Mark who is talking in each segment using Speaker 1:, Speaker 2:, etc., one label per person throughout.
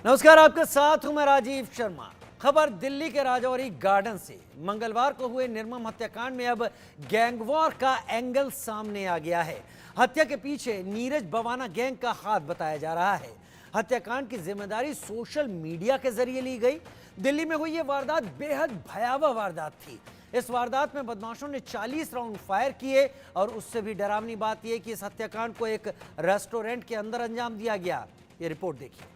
Speaker 1: नमस्कार, आपके साथ हूं मैं राजीव शर्मा। खबर दिल्ली के राजौरी गार्डन से। मंगलवार को हुए निर्मम हत्याकांड में अब गैंगवॉर का एंगल सामने आ गया है। हत्या के पीछे नीरज बवाना गैंग का हाथ बताया जा रहा है। हत्याकांड की जिम्मेदारी सोशल मीडिया के जरिए ली गई। दिल्ली में हुई यह वारदात बेहद भयावह वारदात थी। इस वारदात में बदमाशों ने 40 राउंड फायर किए और उससे भी डरावनी बात यह कि इस हत्याकांड को एक रेस्टोरेंट के अंदर अंजाम दिया गया। ये रिपोर्ट देखिए।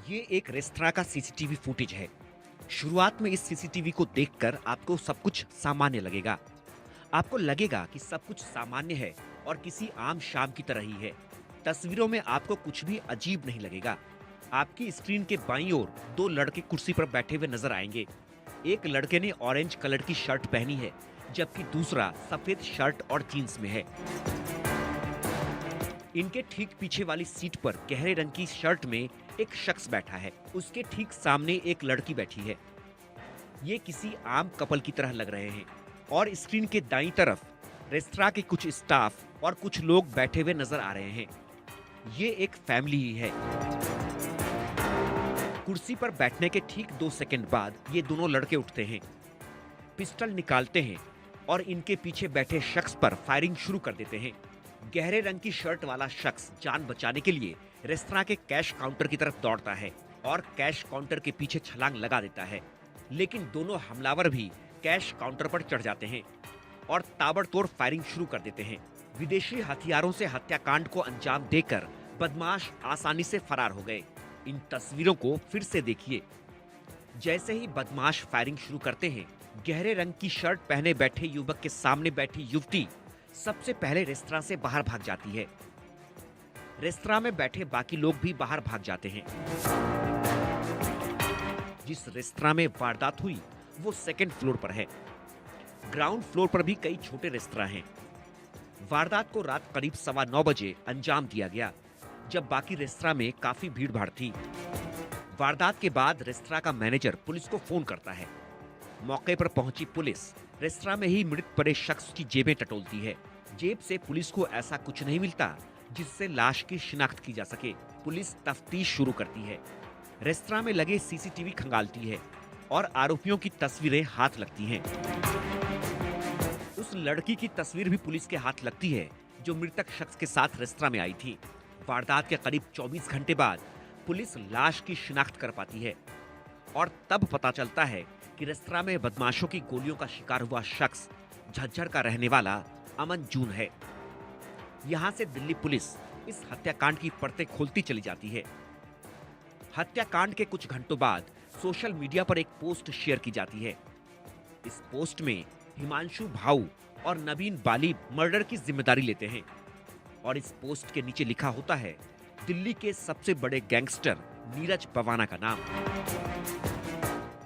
Speaker 2: ये एक रेस्तरां का सीसीटीवी फुटेज है। शुरुआत में इस सीसीटीवी को देखकर आपको सब कुछ सामान्य लगेगा। आपको लगेगा कि सब कुछ सामान्य है और किसी आम शाम की तरह ही है। तस्वीरों में आपको कुछ भी अजीब नहीं लगेगा। आपकी स्क्रीन के बाईं ओर दो लड़के कुर्सी पर बैठे हुए नजर आएंगे। एक लड़के ने ऑरेंज कलर की शर्ट पहनी है, जबकि दूसरा सफेद शर्ट और जीन्स में है। इनके ठीक पीछे वाली सीट पर गहरे रंग की शर्ट में एक शख्स बैठा है। उसके ठीक सामने एक लड़की बैठी है। ये किसी आम कपल की तरह लग रहे हैं और स्क्रीन के दाईं तरफ रेस्तरां के कुछ स्टाफ और कुछ लोग बैठे हुए नजर आ रहे हैं। ये एक फैमिली ही है। कुर्सी पर बैठने के ठीक 2 सेकंड बाद ये दोनों लड़के उठते हैं, पिस्टल निकालते हैं और इनके पीछे बैठे शख्स पर फायरिंग शुरू कर देते हैं। गहरे रंग की शर्ट वाला शख्स जान बचाने के लिए रेस्तरां के कैश काउंटर की तरफ दौड़ता है और कैश काउंटर के पीछे छलांग लगा देता है। लेकिन दोनों हमलावर भी कैश काउंटर पर चढ़ जाते हैं और ताबड़तोड़ फायरिंग शुरू कर देते हैं। विदेशी हथियारों से हत्याकांड को अंजाम देकर बदमाश आसानी से फरार हो गए। इन तस्वीरों को फिर से देखिए। जैसे ही बदमाश फायरिंग शुरू करते हैं, गहरे रंग की शर्ट पहने बैठे युवक के सामने बैठी युवती सबसे पहले रेस्तरां से बाहर भाग जाती है। रेस्तरां में बैठे बाकी लोग भी बाहर भाग जाते हैं। जिस रेस्तरां में वारदात हुई वो 2nd फ्लोर पर है। ग्राउंड फ्लोर पर भी कई छोटे रेस्तरां हैं। वारदात को रात करीब 9:15 बजे अंजाम दिया गया, जब बाकी रेस्तरां में काफी भीड़ भाड़ थी। वारदात के बाद रेस्तरां का मैनेजर पुलिस को फोन करता है। मौके पर पहुंची पुलिस रेस्तरां में ही मृत पड़े शख्स की जेबें टटोलती है। जेब से पुलिस को ऐसा कुछ नहीं मिलता जिससे लाश की शिनाख्त की जा सके। पुलिस तफ्तीश शुरू करती है, रेस्तरां में लगे सीसीटीवी खंगालती है और आरोपियों की तस्वीरें हाथ लगती हैं। उस लड़की की तस्वीर भी पुलिस के हाथ लगती है जो मृतक शख्स के साथ रेस्तरां में आई थी। वारदात के करीब 24 घंटे बाद पुलिस लाश की शिनाख्त कर पाती है और तब पता चलता है कि रेस्तरां में बदमाशों की गोलियों का शिकार हुआ शख्स झज्जर का रहने वाला अमन जून है। यहां से दिल्ली पुलिस इस हत्याकांड की परतें खोलती चली जाती है। हत्याकांड के कुछ घंटों बाद सोशल मीडिया पर एक पोस्ट शेयर की जाती है। इस पोस्ट में हिमांशु भाऊ और नवीन बाली मर्डर की जिम्मेदारी लेते हैं और इस पोस्ट के नीचे लिखा होता है दिल्ली के सबसे बड़े गैंगस्टर नीरज बवाना का नाम।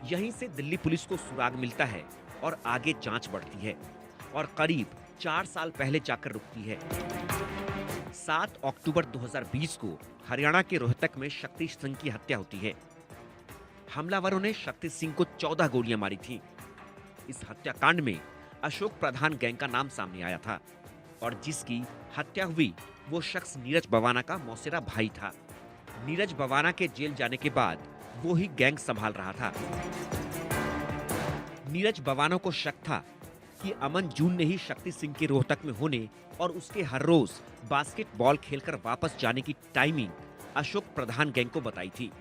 Speaker 2: यहीं से दिल्ली पुलिस को सुराग मिलता है और आगे जांच बढ़ती है और करीब 4 साल पहले जाकर रुकती है। 7 अक्टूबर 2020 को हरियाणा के रोहतक में शक्ति सिंह की हत्या होती है। हमलावरों ने शक्ति सिंह को 14 गोलियां मारी थीं। इस हत्याकांड में अशोक प्रधान गैंग का नाम सामने आया था और जिसकी हत्या हुई वो शख्स नीरज बवाना का मौसेरा भाई था। नीरज बवाना के जेल जाने के बाद वो ही गैंग संभाल रहा था। नीरज बवाना को शक था कि अमन जून ने ही शक्ति सिंह के रोहतक में होने और उसके हर रोज बास्केटबॉल खेलकर वापस जाने की टाइमिंग अशोक प्रधान गैंग को बताई थी।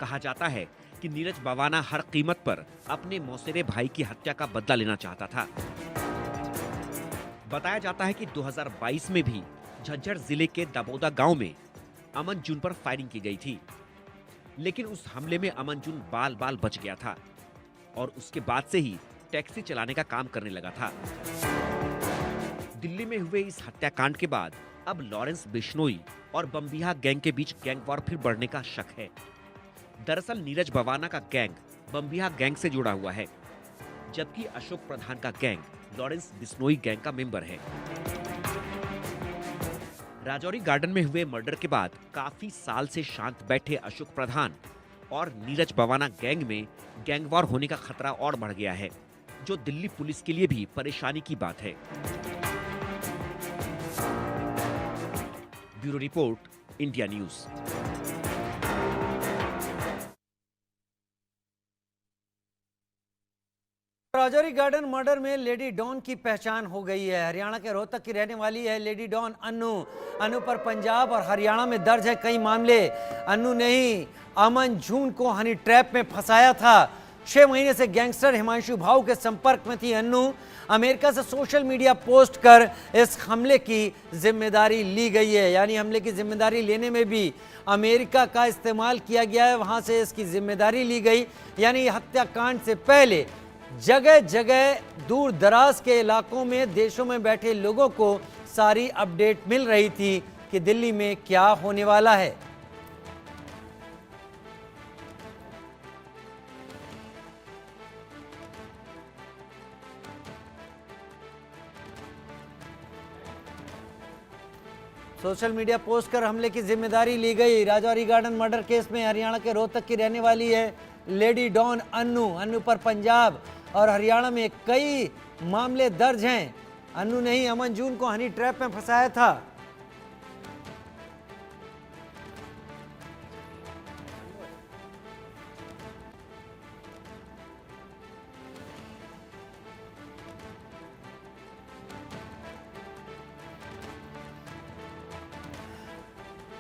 Speaker 2: कहा जाता है कि नीरज बवाना हर कीमत पर अपने मौसेरे भाई की हत्या का बदला लेना चाहता था। बताया जाता है कि 2022 में भी झज्जर जिले के दबोदा गांव में अमन जून पर फायरिंग की गई थी, लेकिन उस हमले में अमन जून बाल बाल बच गया था और उसके बाद से ही टैक्सी चलाने का काम करने लगा था। दिल्ली में हुए इस हत्याकांड के बाद अब लॉरेंस बिश्नोई और बम्बिहा गैंग के बीच गैंग वॉर फिर बढ़ने का शक है। दरअसल नीरज बवाना का गैंग बम्बिहा गैंग से जुड़ा हुआ है, जबकि अशोक प्रधान का गैंग लॉरेंस बिश्नोई गैंग का मेंबर है। राजौरी गार्डन में हुए मर्डर के बाद काफी साल से शांत बैठे अशोक प्रधान और नीरज बवाना गैंग में गैंग वॉर होने का खतरा और बढ़ गया है, जो दिल्ली पुलिस के लिए भी परेशानी की बात है। Bureau report, India news.
Speaker 1: Rajouri garden murder में लेडी डॉन की पहचान हो गई है। हरियाणा के रोहतक की रहने वाली है लेडी डॉन अन्नू। अन्नू पर पंजाब और हरियाणा में दर्ज है कई मामले। अन्नू ने ही अमन जून को हनी ट्रैप में फंसाया था। 6 महीने से गैंगस्टर हिमांशु भाऊ के संपर्क में थी अन्नू। अमेरिका से सोशल मीडिया पोस्ट कर इस हमले की जिम्मेदारी ली गई है, यानी हमले की जिम्मेदारी लेने में भी अमेरिका का इस्तेमाल किया गया है, वहां से इसकी जिम्मेदारी ली गई। यानी हत्याकांड से पहले जगह जगह दूर दराज के इलाकों में देशों में बैठे लोगों को सारी अपडेट मिल रही थी कि दिल्ली में क्या होने वाला है। सोशल मीडिया पोस्ट कर हमले की जिम्मेदारी ली गई। राजौरी गार्डन मर्डर केस में हरियाणा के रोहतक की रहने वाली है लेडी डॉन अन्नू। अन्नू पर पंजाब और हरियाणा में कई मामले दर्ज हैं। अन्नू ने ही अमन जून को हनी ट्रैप में फंसाया था।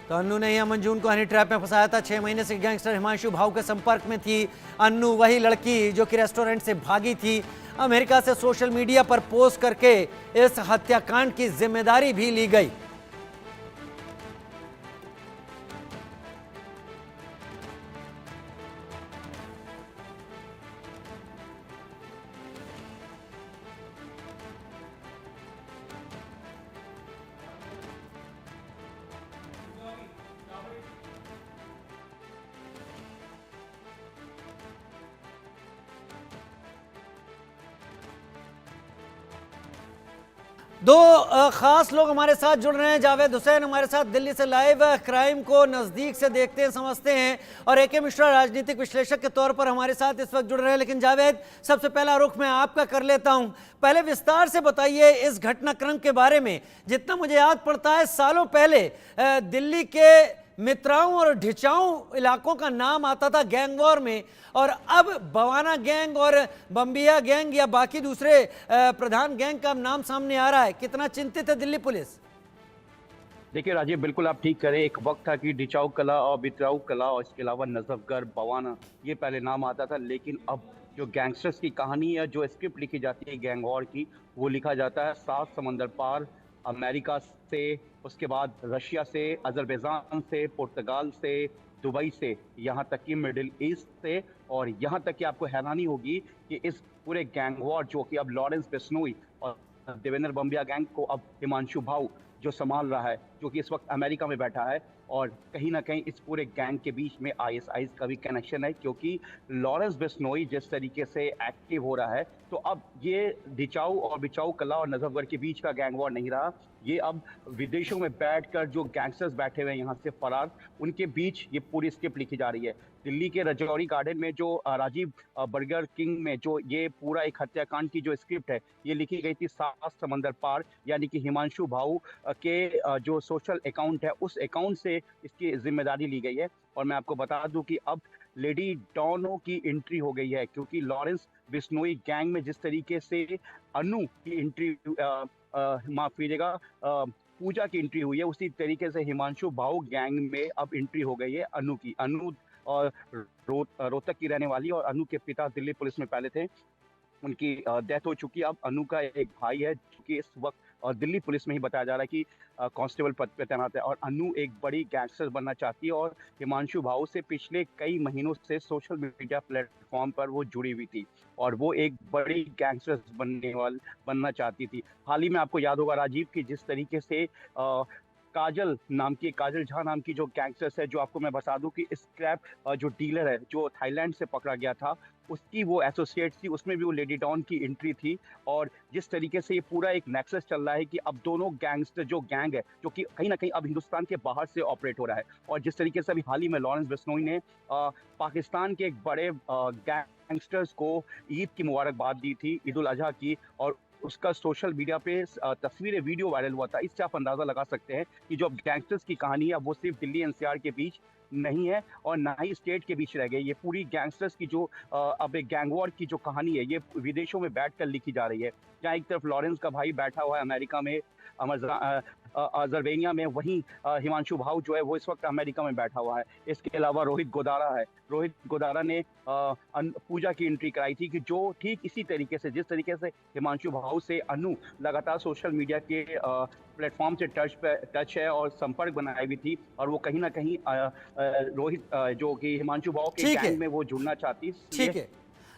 Speaker 1: तो अन्नू ने ही अमन जून को हनी ट्रैप में फंसाया था। 6 महीने से गैंगस्टर हिमांशु भाऊ के संपर्क में थी अन्नू, वही लड़की जो कि रेस्टोरेंट से भागी थी। अमेरिका से सोशल मीडिया पर पोस्ट करके इस हत्याकांड की जिम्मेदारी भी ली गई। दो खास लोग हमारे साथ जुड़ रहे हैं। जावेद हुसैन हमारे साथ दिल्ली से लाइव क्राइम को नजदीक से देखते हैं, समझते हैं, और AK मिश्रा राजनीतिक विश्लेषक के तौर पर हमारे साथ इस वक्त जुड़ रहे हैं। लेकिन जावेद, सबसे पहला रुख मैं आपका कर लेता हूं। पहले विस्तार से बताइए इस घटनाक्रम के बारे में। जितना मुझे याद पड़ता है सालों पहले दिल्ली के मित्राओं और ढिचाऊ इलाकों का नाम आता था गैंग वॉर में, और अब बवाना गैंग और बम्बिया गैंग या बाकी दूसरे प्रधान गैंग का नाम सामने आ रहा है। कितना चिंतित है दिल्ली पुलिस?
Speaker 3: देखिए राजीव, बिल्कुल आप ठीक करें। एक वक्त था कि डिचाऊ कला और बित्राऊ कला और इसके अलावा नजफगढ़, बवाना, ये पहले नाम आता था। लेकिन अब जो गैंगस्टर्स की कहानी है, जो स्क्रिप्ट लिखी जाती है गैंग वॉर की, वो लिखा जाता है 7 समंदर पार, अमेरिका से, उसके बाद रशिया से, अजरबैजान से, पुर्तगाल से, दुबई से, यहाँ तक कि मिडिल ईस्ट से। और यहाँ तक कि आपको हैरानी होगी कि इस पूरे गैंग वॉर जो कि अब लॉरेंस बिश्नोई और देवेंद्र बम्बिया गैंग को अब हिमांशु भाऊ जो संभाल रहा है, जो कि इस वक्त अमेरिका में बैठा है, और कहीं ना कहीं इस पूरे गैंग के बीच में ISIS का भी कनेक्शन है, क्योंकि लॉरेंस बिश्नोई जिस तरीके से एक्टिव हो रहा है, तो अब ये डिचाऊ और बिचाऊ कला और नजफगढ़ के बीच का गैंग वॉर नहीं रहा। ये अब विदेशों में बैठकर जो गैंगस्टर्स बैठे हुए हैं यहाँ से फरार, उनके बीच ये पूरी स्क्रिप्ट लिखी जा रही है। दिल्ली के राजौरी गार्डन में जो राजीव बर्गर किंग में जो ये पूरा एक हत्याकांड की जो स्क्रिप्ट है, ये लिखी गई थी 7 समंदर पार, यानी कि हिमांशु भाऊ के जो सोशल अकाउंट है, उस अकाउंट से इसकी जिम्मेदारी ली गई है। और मैं आपको बता दूं कि अब लेडी डॉनो की एंट्री हो गई है, क्योंकि लॉरेंस बिश्नोई गैंग में जिस तरीके से अनु की एंट्री माफ कीजिएगा पूजा की एंट्री हुई है, उसी तरीके से हिमांशु भाऊ गैंग में अब एंट्री हो गई है अनु की। अनु और रोहतक की रहने वाली, और अनु के पिता दिल्ली पुलिस में पहले थे, उनकी डेथ हो चुकी है। अब अनु का एक भाई है जो कि इस वक्त दिल्ली पुलिस में ही बताया जा रहा है कि कांस्टेबल पद पे तैनात है, और अनु एक बड़ी गैंगस्टर बनना चाहती है, और हिमांशु भाऊ से पिछले कई महीनों से सोशल मीडिया प्लेटफॉर्म पर वो जुड़ी हुई थी, और वो एक बड़ी गैंगस्टर बनना चाहती थी। हाल ही में आपको याद होगा राजीव कि जिस तरीके से काजल झा नाम की जो गैंगस्टर्स है, जो आपको मैं बता दूं कि स्क्रैप जो डीलर है जो थाईलैंड से पकड़ा गया था, उसकी वो एसोसिएट थी, उसमें भी वो लेडी डॉन की एंट्री थी। और जिस तरीके से ये पूरा एक नेक्सस चल रहा है कि अब दोनों गैंगस्टर जो गैंग है, जो कि कहीं ना कहीं अब हिंदुस्तान के बाहर से ऑपरेट हो रहा है, और जिस तरीके से अभी हाल ही में लॉरेंस बिश्नोई ने पाकिस्तान के एक बड़े गैंगस्टर्स को ईद की मुबारकबाद दी थी, ईद उल अजहा की, और उसका सोशल मीडिया पे तस्वीरें वीडियो वायरल हुआ था। इससे आप अंदाजा लगा सकते हैं कि जो गैंगस्टर्स की कहानी है वो सिर्फ दिल्ली एनसीआर के बीच नहीं है और ना ही स्टेट के बीच रह गई। ये पूरी गैंगस्टर्स की जो अब एक गैंग वॉर की जो कहानी है ये विदेशों में बैठकर लिखी जा रही है। जहाँ एक तरफ लॉरेंस का भाई बैठा हुआ है अमेरिका में, अजरबेनिया में, वहीं हिमांशु भाऊ जो है वो इस वक्त अमेरिका में बैठा हुआ है। इसके अलावा रोहित गोदारा है। रोहित गोदारा ने पूजा की एंट्री कराई थी कि जो ठीक इसी तरीके से, जिस तरीके से हिमांशु भाऊ से अनु लगातार सोशल मीडिया के प्लेटफॉर्म से टच है और संपर्क बनाई हुई थी, और वो कहीं ना कहीं रोहित जो कि हिमांशु भाऊ के
Speaker 1: ठीक है,
Speaker 3: गैंग में वो जुड़ना चाहती।
Speaker 1: ठीक है।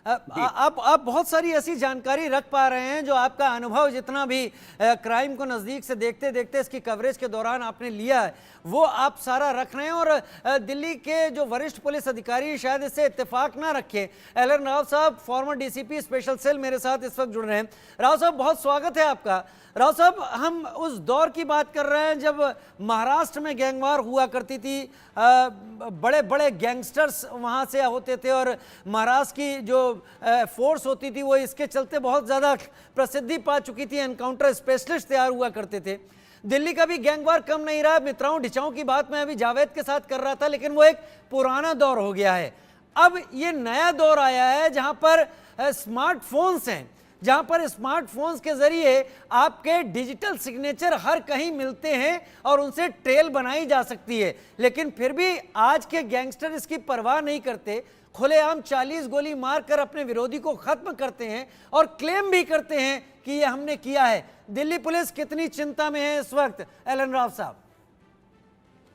Speaker 1: आप बहुत सारी ऐसी जानकारी रख पा रहे हैं जो आपका अनुभव जितना भी क्राइम को नज़दीक से देखते देखते इसकी कवरेज के दौरान आपने लिया है वो आप सारा रख रहे हैं। और दिल्ली के जो वरिष्ठ पुलिस अधिकारी शायद इससे इत्तेफाक ना रखें। एलन राव साहब, फॉर्मर डीसीपी स्पेशल सेल, मेरे साथ इस वक्त जुड़ रहे हैं। राव साहब, बहुत स्वागत है आपका। राव साहब, हम उस दौर की बात कर रहे हैं जब महाराष्ट्र में गैंगवार हुआ करती थी, बड़े बड़े गैंगस्टर्स वहाँ से होते थे और महाराष्ट्र की जो फोर्स होती थी वो इसके चलते बहुत ज़्यादा प्रसिद्धि पा चुकी थी। एनकाउंटर स्पेशलिस्ट तैयार हुआ करते थे। दिल्ली का भी गैंगवार कम नहीं रहा। मित्राओं ढिचाओं की बात मैं अभी जावेद के साथ कर रहा था, लेकिन वो एक पुराना दौर हो गया है। अब ये नया दौर आया है जहाँ पर स्मार्टफोन्स हैं, जहां पर स्मार्टफोन्स के जरिए आपके डिजिटल सिग्नेचर हर कहीं मिलते हैं और उनसे ट्रेल बनाई जा सकती है। लेकिन फिर भी आज के गैंगस्टर इसकी परवाह नहीं करते, खुलेआम 40 गोली मारकर अपने विरोधी को खत्म करते हैं और क्लेम भी करते हैं कि ये हमने किया है। दिल्ली पुलिस कितनी चिंता में है इस वक्त, एलन राव साहब?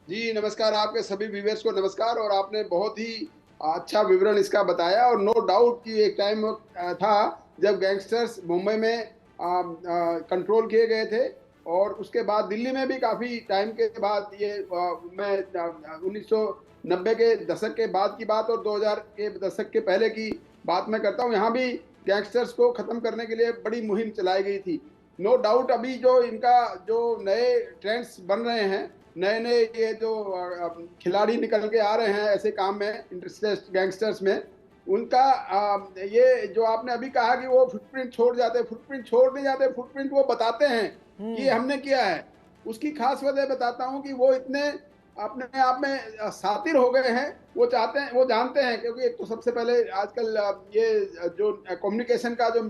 Speaker 4: जी नमस्कार, आपके सभी व्यूअर्स को नमस्कार। और आपने बहुत ही अच्छा विवरण इसका बताया। और नो डाउट कि एक टाइम था जब गैंगस्टर्स मुंबई में कंट्रोल किए गए थे, और उसके बाद दिल्ली में भी काफ़ी टाइम के बाद, ये मैं 1990 के दशक के बाद की बात और 2000 के दशक के पहले की बात मैं करता हूँ, यहाँ भी गैंगस्टर्स को ख़त्म करने के लिए बड़ी मुहिम चलाई गई थी। नो डाउट अभी जो इनका जो नए ट्रेंड्स बन रहे हैं, नए नए ये जो खिलाड़ी निकल के आ रहे हैं ऐसे काम में, इंटरेस्टेड गैंगस्टर्स में, उनका ये जो आपने अभी कहा कि वो फुटप्रिंट छोड़ जाते, फुटप्रिंट छोड़ नहीं जाते, फुटप्रिंट वो बताते हैं कि हमने किया है। उसकी खास वजह बताता हूँ कि वो इतने अपने आप में सातिर हो गए हैं। वो चाहते हैं, वो जानते हैं, क्योंकि एक तो सबसे पहले आजकल ये जो कम्युनिकेशन का जो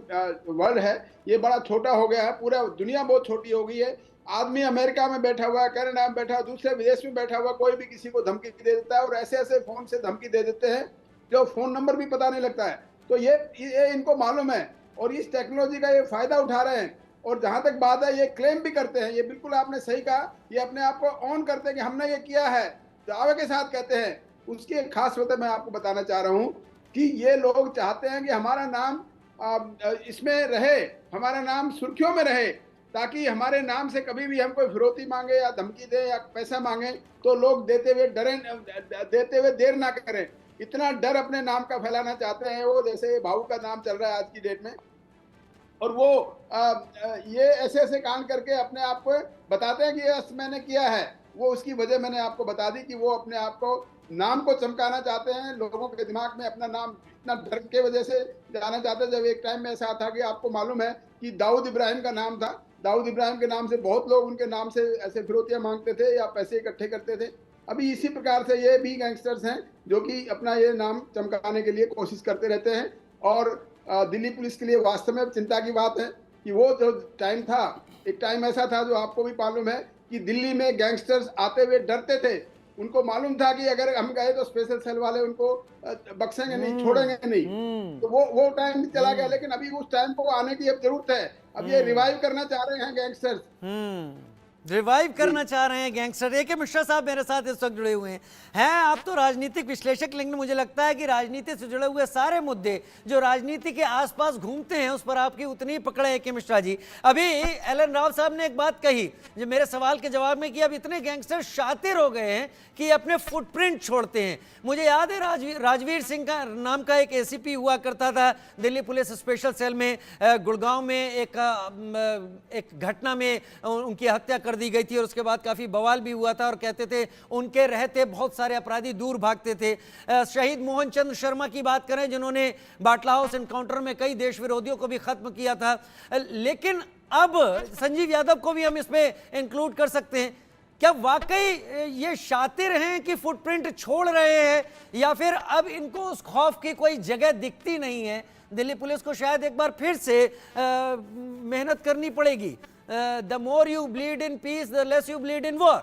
Speaker 4: वर्ल्ड है ये बड़ा छोटा हो गया है, पूरा दुनिया बहुत छोटी हो गई है। आदमी अमेरिका में बैठा हुआ है, कनाडा में बैठा हुआ, दूसरे विदेश में बैठा हुआ, कोई भी किसी को धमकी दे देता है, और ऐसे ऐसे फोन से धमकी दे देते हैं जो फोन नंबर भी पता नहीं लगता है। तो ये इनको मालूम है और इस टेक्नोलॉजी का ये फायदा उठा रहे हैं। और जहां तक बात है, ये क्लेम भी करते हैं, ये बिल्कुल आपने सही कहा, ये अपने आप को ऑन करते हैं कि हमने ये किया है, दावे के साथ कहते हैं। उसकी एक खास वजह मैं आपको बताना चाह रहा हूँ कि ये लोग चाहते हैं कि हमारा नाम इसमें रहे, हमारा नाम सुर्खियों में रहे, ताकि हमारे नाम से कभी भी हम कोई फिरौती मांगे या धमकी दे या पैसा मांगे तो लोग देते हुए देर ना करें। इतना डर अपने नाम का फैलाना चाहते हैं वो, जैसे भाऊ का नाम चल रहा है आज की डेट में। और वो ये ऐसे ऐसे कांड करके अपने आप को बताते हैं कि यस मैंने किया है। वो उसकी वजह मैंने आपको बता दी कि वो अपने आप को नाम को चमकाना चाहते हैं, लोगों के दिमाग में अपना नाम इतना डर के वजह से जाना चाहते हैं। जब एक टाइम में ऐसा था कि आपको मालूम है कि दाऊद इब्राहिम का नाम था, दाऊद इब्राहिम के नाम से बहुत लोग उनके नाम से ऐसे फिरौतियां मांगते थे या पैसे इकट्ठे करते थे। अभी इसी प्रकार से ये भी गैंगस्टर्स हैं जो कि अपना ये नाम चमकाने के लिए कोशिश करते रहते हैं। और दिल्ली पुलिस के लिए वास्तव में चिंता की बात है कि वो जो टाइम था, एक टाइम ऐसा था जो आपको भी मालूम है कि दिल्ली में गैंगस्टर्स आते हुए डरते थे। उनको मालूम था कि अगर हम गए तो स्पेशल सेल वाले उनको बख्शेंगे नहीं, छोड़ेंगे नहीं। तो वो टाइम चला गया, लेकिन अभी उस टाइम को आने की अब जरूरत है। अब ये रिवाइव करना चाह रहे हैं गैंगस्टर्स,
Speaker 1: रिवाइव करना चाह रहे हैं गैंगस्टर। ए के मिश्रा साहब मेरे साथ इस वक्त जुड़े हुए हैं। आप तो राजनीतिक विश्लेषक, लेकिन मुझे लगता है कि राजनीति से जुड़े हुए सारे मुद्दे जो राजनीति के आसपास घूमते हैं उस पर आपकी उतनी पकड़ है। ए के मिश्रा जी, अभी एलन राव साहब ने एक बात कही जो मेरे सवाल के जवाब में कि अब इतने गैंगस्टर शातिर हो गए हैं कि अपने फुटप्रिंट छोड़ते हैं। मुझे याद है राजवीर सिंह का नाम का एक एसीपी हुआ करता था दिल्ली पुलिस स्पेशल सेल में, गुड़गांव में एक घटना में उनकी हत्या कर कर दी गई थी और उसके बाद काफ़ी बवाल भी हुआ था और कहते थे उनके रहते बहुत सारे अपराधी दूर भागते थे। शहीद मोहन चंद्र शर्मा की बात करें जिन्होंने बाटला हाउस एनकाउंटर में कई देश विरोधियों को भी खत्म किया था, लेकिन अब संजीव यादव को भी हम इसमें इंक्लूड कर सकते हैं। क्या वाकई ये शातिर हैं कि फुटप्रिंट छोड़ रहे हैं, या फिर अब इनको उस खौफ की कोई जगह दिखती नहीं है? दिल्ली पुलिस को शायद एक बार फिर से मेहनत करनी पड़ेगी। The more you bleed in peace the less you bleed in war.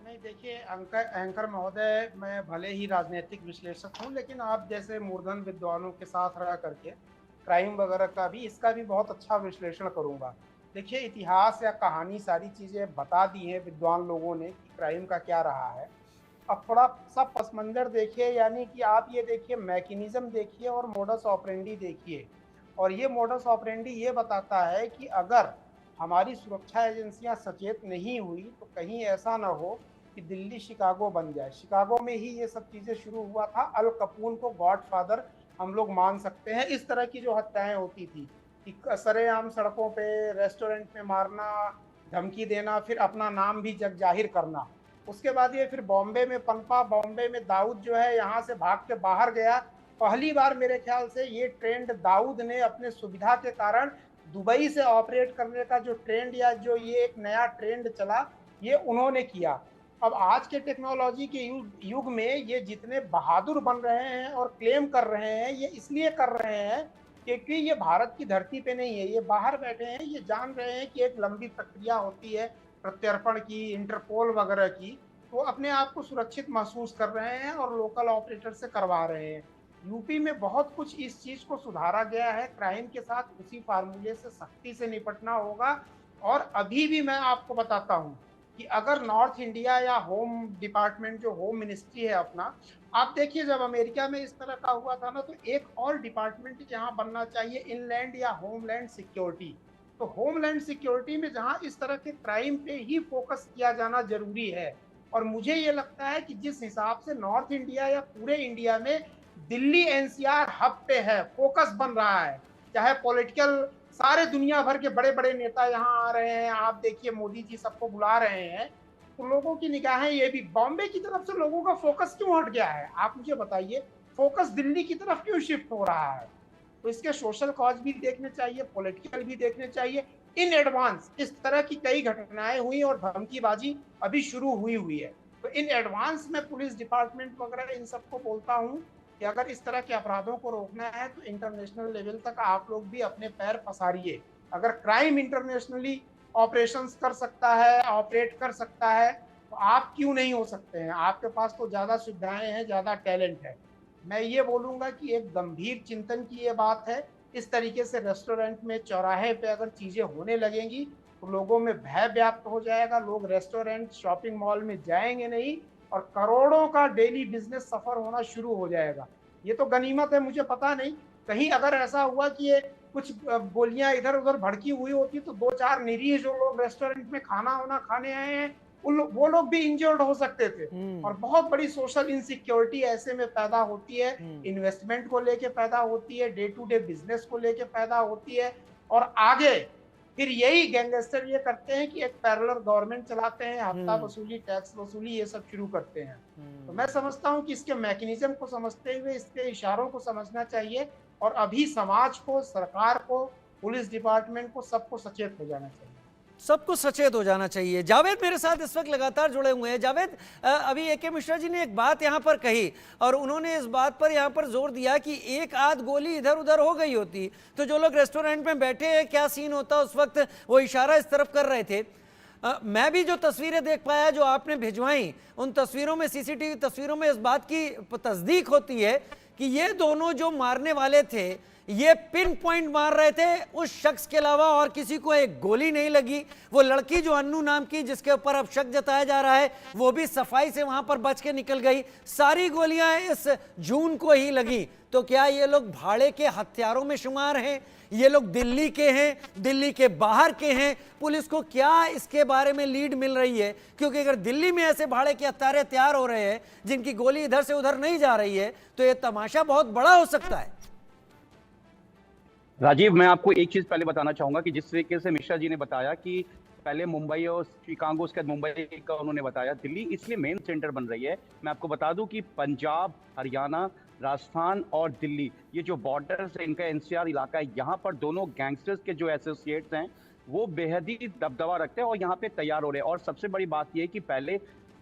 Speaker 5: नहीं, देखिए एंकर महोदय, मैं भले ही राजनीतिक विश्लेषक हूं, लेकिन आप जैसे मूर्धन विद्वानों के साथ रह करके क्राइम वगैरह का भी, इसका भी बहुत अच्छा विश्लेषण करूंगा। देखिए, इतिहास या कहानी सारी चीज़ें बता दी हैं विद्वान लोगों ने कि क्राइम का क्या रहा है। अब थोड़ा सा पस मंज़र देखिए, यानी कि आप ये देखिए, मैकेनिज़्म देखिए और मोडस ऑपरेंडी देखिए। और ये मोडस ऑपरेंडी ये बताता है कि अगर हमारी सुरक्षा एजेंसियां सचेत नहीं हुई तो कहीं ऐसा ना हो कि दिल्ली शिकागो बन जाए। शिकागो में ही ये सब चीज़ें शुरू हुआ था। अल कपून को गॉडफादर हम लोग मान सकते हैं। इस तरह की जो हत्याएं होती थी कि सरेआम सड़कों पे, रेस्टोरेंट में मारना, धमकी देना, फिर अपना नाम भी जग जाहिर करना। उसके बाद ये फिर बॉम्बे में पनपा। बॉम्बे में दाऊद जो है यहाँ से भाग के बाहर गया। पहली बार मेरे ख्याल से ये ट्रेंड दाऊद ने अपने सुविधा के कारण दुबई से ऑपरेट करने का जो ट्रेंड, या जो ये एक नया ट्रेंड चला, ये उन्होंने किया। अब आज के टेक्नोलॉजी के युग में ये जितने बहादुर बन रहे हैं और क्लेम कर रहे हैं, ये इसलिए कर रहे हैं क्योंकि ये भारत की धरती पे नहीं है, ये बाहर बैठे हैं। ये जान रहे हैं कि एक लंबी प्रक्रिया होती है प्रत्यर्पण की, इंटरपोल वगैरह की, तो अपने आप को सुरक्षित महसूस कर रहे हैं और लोकल ऑपरेटर से करवा रहे हैं। यूपी में बहुत कुछ इस चीज को सुधारा गया है। क्राइम के साथ उसी फार्मूले से सख्ती से निपटना होगा। और अभी भी मैं आपको बताता हूँ कि अगर नॉर्थ इंडिया या होम डिपार्टमेंट, जो होम मिनिस्ट्री है अपना, आप देखिए जब अमेरिका में इस तरह का हुआ था ना, तो एक और डिपार्टमेंट यहाँ बनना चाहिए, इनलैंड या होमलैंड सिक्योरिटी। तो होमलैंड सिक्योरिटी में जहाँ इस तरह के क्राइम पे ही फोकस किया जाना जरूरी है। और मुझे ये लगता है कि जिस हिसाब से नॉर्थ इंडिया या पूरे इंडिया में दिल्ली एनसीआर हब पे है, फोकस बन रहा है, चाहे पॉलिटिकल, सारे दुनिया भर के बड़े बड़े नेता यहाँ आ रहे हैं, आप देखिए मोदी जी सबको बुला रहे हैं, तो लोगों की निगाहें ये भी बॉम्बे की तरफ से लोगों का फोकस क्यों हट गया है? आप मुझे बताइए, फोकस दिल्ली की तरफ क्यों शिफ्ट हो रहा है? तो इसके सोशल कॉज भी देखने चाहिए, पॉलिटिकल भी देखने चाहिए। इन एडवांस इस तरह की कई घटनाएं हुई और धमकीबाजी अभी शुरू हुई है। तो इन एडवांस में पुलिस डिपार्टमेंट वगैरह इन सबको बोलता हूँ कि अगर इस तरह के अपराधों को रोकना है तो इंटरनेशनल लेवल तक आप लोग भी अपने पैर पसारिए। अगर क्राइम इंटरनेशनली ऑपरेशंस कर सकता है, ऑपरेट कर सकता है, तो आप क्यों नहीं हो सकते हैं? आपके पास तो ज़्यादा सुविधाएं हैं, ज़्यादा टैलेंट है। मैं ये बोलूँगा कि एक गंभीर चिंतन की ये बात है। इस तरीके से रेस्टोरेंट में, चौराहे पे अगर चीज़ें होने लगेंगी तो लोगों में भय व्याप्त हो जाएगा। लोग रेस्टोरेंट, शॉपिंग मॉल में जाएंगे नहीं और करोड़ों का डेली बिजनेस सफर होना शुरू हो जाएगा। ये तो गनीमत है। मुझे पता नहीं, कहीं अगर ऐसा हुआ कि ये कुछ गोलियां इधर उधर भड़की हुई होती तो 2-4 निरीह जो लोग रेस्टोरेंट में खाना वाना खाने आए हैं वो लोग भी इंजर्ड हो सकते थे। और बहुत बड़ी सोशल इनसिक्योरिटी ऐसे में पैदा होती है, इन्वेस्टमेंट को लेके पैदा होती है, डे टू डे बिजनेस को लेके पैदा होती है। और आगे फिर यही गैंगस्टर ये करते हैं कि एक पैरेलल गवर्नमेंट चलाते हैं, हफ्ता वसूली, टैक्स वसूली, ये सब शुरू करते हैं। तो मैं समझता हूँ कि इसके मैकेनिज्म को समझते हुए इसके इशारों को समझना चाहिए और अभी समाज को, सरकार को, पुलिस डिपार्टमेंट को, सबको सचेत हो जाना चाहिए।
Speaker 1: सबको सचेत हो जाना चाहिए। जावेद मेरे साथ इस वक्त लगातार जुड़े हुए हैं। जावेद, अभी ए.के. मिश्रा जी ने एक बात यहाँ पर कही और उन्होंने इस बात पर यहाँ पर जोर दिया कि एक आध गोली इधर उधर हो गई होती तो जो लोग रेस्टोरेंट में बैठे हैं क्या सीन होता, उस वक्त वो इशारा इस तरफ कर रहे थे। मैं भी जो तस्वीरें देख पाया जो आपने भिजवाई, उन तस्वीरों में, सीसीटीवी तस्वीरों में इस बात की तस्दीक होती है कि ये दोनों जो मारने वाले थे ये पिन पॉइंट मार रहे थे, उस शख्स के अलावा और किसी को एक गोली नहीं लगी। वो लड़की जो अन्नू नाम की, जिसके ऊपर अब शक जताया जा रहा है, वो भी सफाई से वहां पर बच के निकल गई। सारी गोलियां इस जून को ही लगी। तो क्या ये लोग भाड़े के हत्यारों में शुमार हैं? ये लोग दिल्ली के हैं, दिल्ली के बाहर के हैं? पुलिस को क्या इसके बारे में लीड मिल रही है? क्योंकि अगर दिल्ली में ऐसे भाड़े के हत्यारे तैयार हो रहे हैं जिनकी गोली इधर से उधर नहीं जा रही है, तो ये तमाशा बहुत बड़ा हो सकता है।
Speaker 3: राजीव, मैं आपको एक चीज पहले बताना चाहूंगा कि जिस तरीके से मिश्रा जी ने बताया कि पहले मुंबई और शिकागो, उसके बाद मुंबई का उन्होंने बताया। दिल्ली इसलिए मेन सेंटर बन रही है। मैं आपको बता दूं कि पंजाब, हरियाणा, राजस्थान और दिल्ली, ये जो बॉर्डर्स है, इनका एनसीआर इलाका है, यहाँ पर दोनों गैंगस्टर्स के जो एसोसिएट्स हैं वो बेहद ही दबदबा रखते हैं और यहाँ पे तैयार हो रहे हैं। और सबसे बड़ी बात यह है कि पहले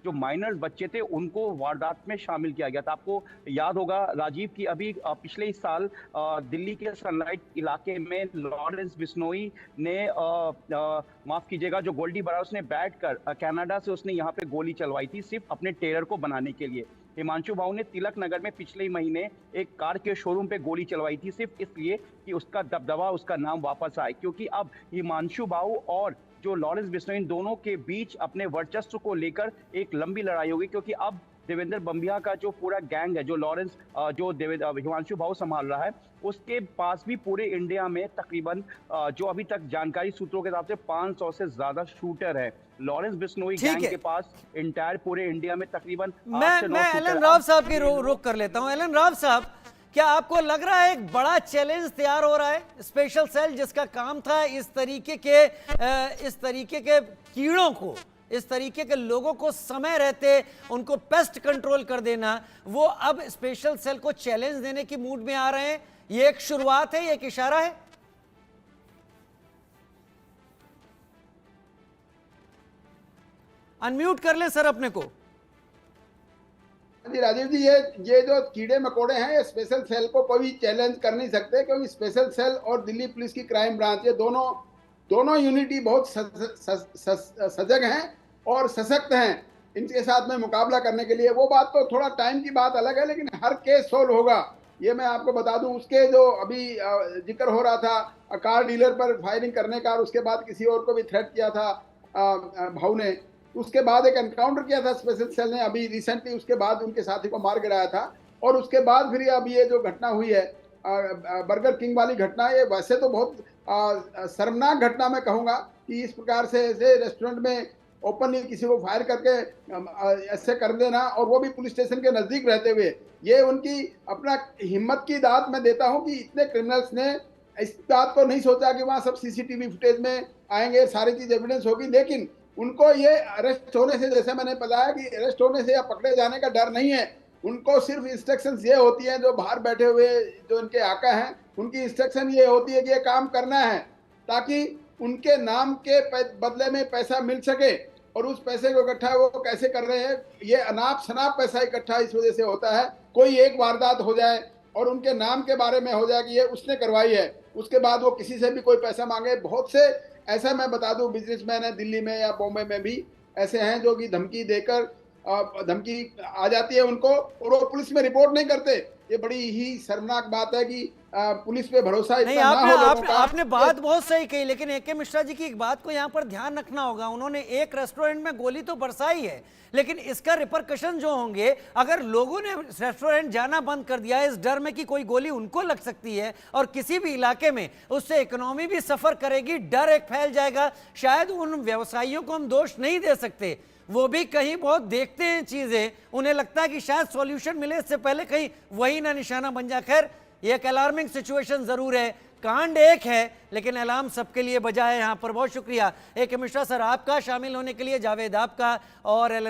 Speaker 3: जो माइनर्स बच्चे थे उनको वारदात में शामिल किया गया था। आपको याद होगा राजीव की अभी पिछले ही साल दिल्ली के सनलाइट इलाके में लॉरेंस बिश्नोई ने माफ कीजिएगा, जो गोल्डी बरार, उसने बैठकर कनाडा से उसने यहाँ पे गोली चलवाई थी सिर्फ अपने टेरर को बनाने के लिए। हिमांशु भाऊ ने तिलक नगर में पिछले ही महीने एक कार के शोरूम पे गोली चलवाई थी सिर्फ इसलिए कि उसका दबदबा, उसका नाम वापस आए। क्योंकि अब हिमांशु भाऊ और जो लॉरेंस बिश्नोई, इन दोनों के बीच अपने वर्चस्व को लेकर एक लंबी लड़ाई होगी। क्योंकि अब देवेंद्र बम्बिया का जो पूरा गैंग है, जो लॉरेंस जो हिमांशु भाऊ संभाल रहा है, उसके पास भी पूरे इंडिया में तकरीबन जो अभी तक जानकारी सूत्रों के हिसाब से 500 से ज्यादा शूटर है। लॉरेंस बिश्नोई गैंग के पास इंटायर पूरे इंडिया में तकरीबन
Speaker 1: मैं एलन राव साहब की रोक कर लेता हूं। एलन राव साहब, क्या आपको लग रहा है एक बड़ा चैलेंज तैयार हो रहा है? स्पेशल सेल जिसका काम था इस तरीके के कीड़ों को, इस तरीके के लोगों को समय रहते उनको पेस्ट कंट्रोल कर देना, वो अब स्पेशल सेल को चैलेंज देने की मूड में आ रहे हैं। ये एक शुरुआत है, ये एक इशारा है? अनम्यूट कर लें सर अपने को।
Speaker 4: जी राजीव जी, ये जो कीड़े मकोड़े हैं, ये स्पेशल सेल को कोई चैलेंज कर नहीं सकते, क्योंकि स्पेशल सेल और दिल्ली पुलिस की क्राइम ब्रांच, ये दोनों यूनिटी बहुत सजग हैं और सशक्त हैं इनके साथ में मुकाबला करने के लिए। वो बात तो थोड़ा टाइम की बात अलग है, लेकिन हर केस सोल्व होगा, ये मैं आपको बता दूं। उसके जो अभी जिक्र हो रहा था कार डीलर पर फायरिंग करने का, और उसके बाद किसी और को भी थ्रेट किया था भाऊ ने, उसके बाद एक एनकाउंटर किया था स्पेशल सेल ने अभी रिसेंटली, उसके बाद उनके साथी को मार गिराया था। और उसके बाद फिर अब ये जो घटना हुई है बर्गर किंग वाली घटना, ये वैसे तो बहुत शर्मनाक घटना मैं कहूँगा कि इस प्रकार से ऐसे रेस्टोरेंट में ओपनली किसी को फायर करके ऐसे कर देना, और वो भी पुलिस स्टेशन के नज़दीक रहते हुए, ये उनकी अपना हिम्मत की दाद मैं देता हूँ कि इतने क्रिमिनल्स ने इस बात को नहीं सोचा कि वहाँ सब सीसीटीवी फुटेज में आएंगे, सारी चीज़ एविडेंस होगी। लेकिन उनको ये अरेस्ट होने से, जैसे मैंने बताया कि अरेस्ट होने से या पकड़े जाने का डर नहीं है, उनको सिर्फ इंस्ट्रक्शंस ये होती हैं, जो बाहर बैठे हुए जो इनके आका हैं उनकी इंस्ट्रक्शन ये होती है कि ये काम करना है, ताकि उनके नाम के बदले में पैसा मिल सके। और उस पैसे को इकट्ठा वो कैसे कर रहे हैं, ये अनाप शनाप पैसा इकट्ठा इस वजह से होता है। कोई एक वारदात हो जाए और उनके नाम के बारे में हो जाए कि ये उसने करवाई है, उसके बाद वो किसी से भी कोई पैसा मांगे। बहुत से ऐसा मैं बता दूं बिजनेसमैन है दिल्ली में या बॉम्बे में भी ऐसे हैं जो कि धमकी देकर, धमकी आ जाती है उनको और वो पुलिस में रिपोर्ट नहीं करते। ये बड़ी ही शर्मनाक बात है कि पुलिस पे भरोसा
Speaker 1: नहीं, आपने बात बहुत सही कही, लेकिन ए के मिश्रा जी की एक बात को यहाँ पर ध्यान रखना होगा। उन्होंने एक रेस्टोरेंट में गोली तो बरसाई है, लेकिन इसका रिपरकशन जो होंगे, अगर लोगों ने रेस्टोरेंट जाना बंद कर दिया इस डर में कि कोई गोली उनको लग सकती है और किसी भी इलाके में, उससे इकोनॉमी भी सफर करेगी, डर एक फैल जाएगा। शायद उन व्यवसायियों को हम दोष नहीं दे सकते, वो भी कहीं बहुत देखते हैं चीजें, उन्हें लगता है कि शायद सॉल्यूशन मिले इससे पहले कहीं वही ना निशाना बन जाए। खैर, ये एक अलार्मिंग सिचुएशन जरूर है, कांड एक है लेकिन अलार्म सबके लिए बजा है। यहाँ पर बहुत शुक्रिया ए के मिश्रा सर आपका शामिल होने के लिए, जावेद आपका, और